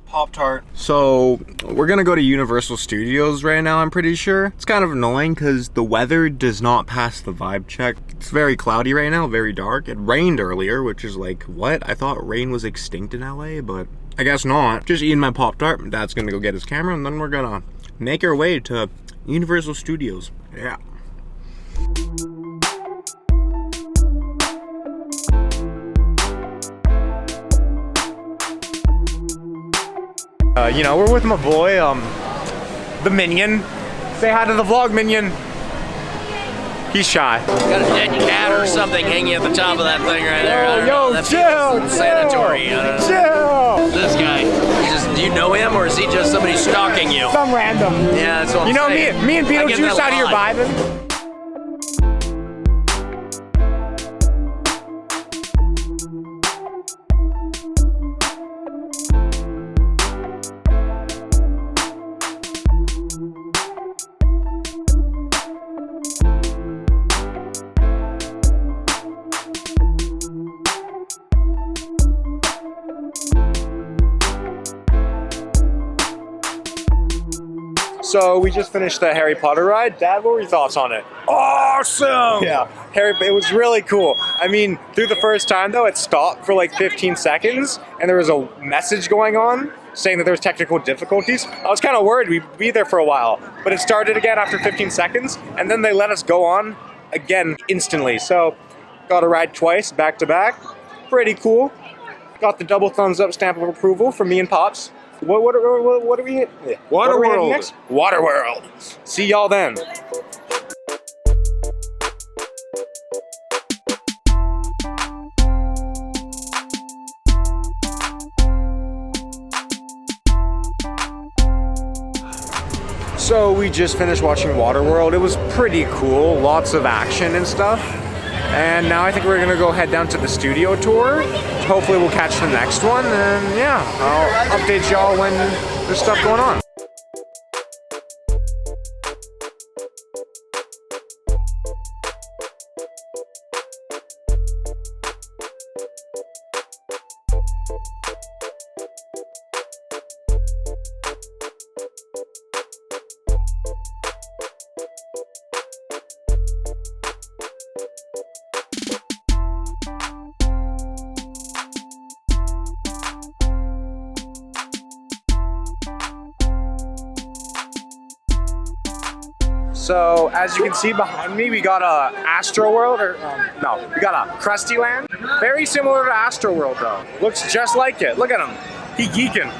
Pop-Tart. So we're gonna go to Universal Studios right now, I'm pretty sure. It's kind of annoying because the weather does not pass the vibe check. It's very cloudy right now, very dark. It rained earlier, which is like, what? I thought rain was extinct in LA, but I guess not. Just eating my Pop-Tart. Dad's gonna go get his camera and then we're gonna make our way to Universal Studios. Yeah. You know, we're with my boy, the Minion. Say hi to the vlog, Minion. He's shy. Got a dead cat or something hanging at the top of that thing right there. I don't know. That chill, sanitary. chill. This guy, do you know him or is he just somebody stalking you? Some random. Yeah, that's what I'm saying. You know, me and Beetle juice out here vibing. So we just finished the Harry Potter ride. Dad, what were your thoughts on it? Awesome! Yeah, it was really cool. I mean, through the first time though, it stopped for like 15 seconds and there was a message going on saying that there was technical difficulties. I was kind of worried we'd be there for a while, but it started again after 15 seconds and then they let us go on again instantly. So got a ride twice, back to back. Pretty cool. Got the double thumbs up stamp of approval from me and Pops. What are we hit? Waterworld. Waterworld. See y'all then. So we just finished watching Waterworld. It was pretty cool, lots of action and stuff. And now I think we're gonna go head down to the studio tour. Hopefully we'll catch the next one, and yeah, I'll update y'all when there's stuff going on. So as you can see behind me, we got a Astral World, we got a Krusty Land. Very similar to Astral World though. Looks just like it. Look at him. He geeking.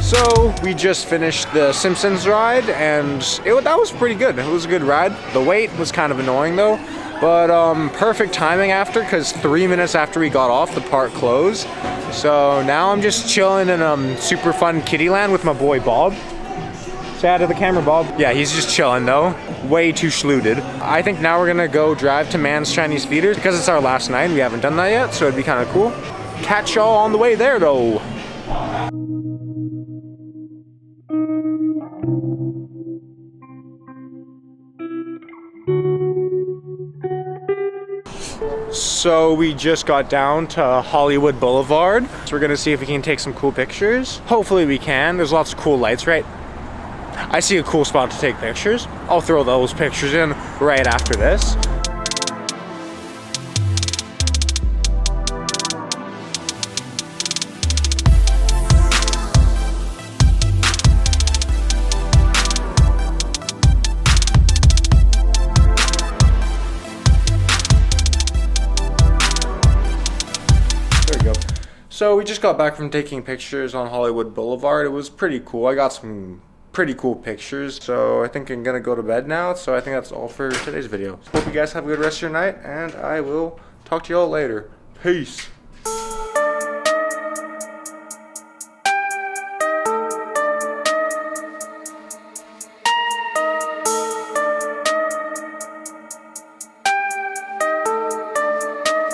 So we just finished the Simpsons Ride and that was pretty good. It was a good ride. The wait was kind of annoying though. But perfect timing after, because 3 minutes after we got off, the park closed. So now I'm just chilling in super fun kiddie land with my boy Bob. Say hi to the camera, Bob. Yeah, he's just chilling though. Way too schlooted. I think now we're gonna go drive to Man's Chinese Theaters because it's our last night. We haven't done that yet, so it'd be kind of cool. Catch y'all on the way there though. So we just got down to Hollywood Boulevard. So we're gonna see if we can take some cool pictures. Hopefully we can. There's lots of cool lights, right? I see a cool spot to take pictures. I'll throw those pictures in right after this. So we just got back from taking pictures on Hollywood Boulevard. It was pretty cool. I got some pretty cool pictures. So I think I'm gonna go to bed now. So I think that's all for today's video. Hope you guys have a good rest of your night, and I will talk to y'all later. Peace.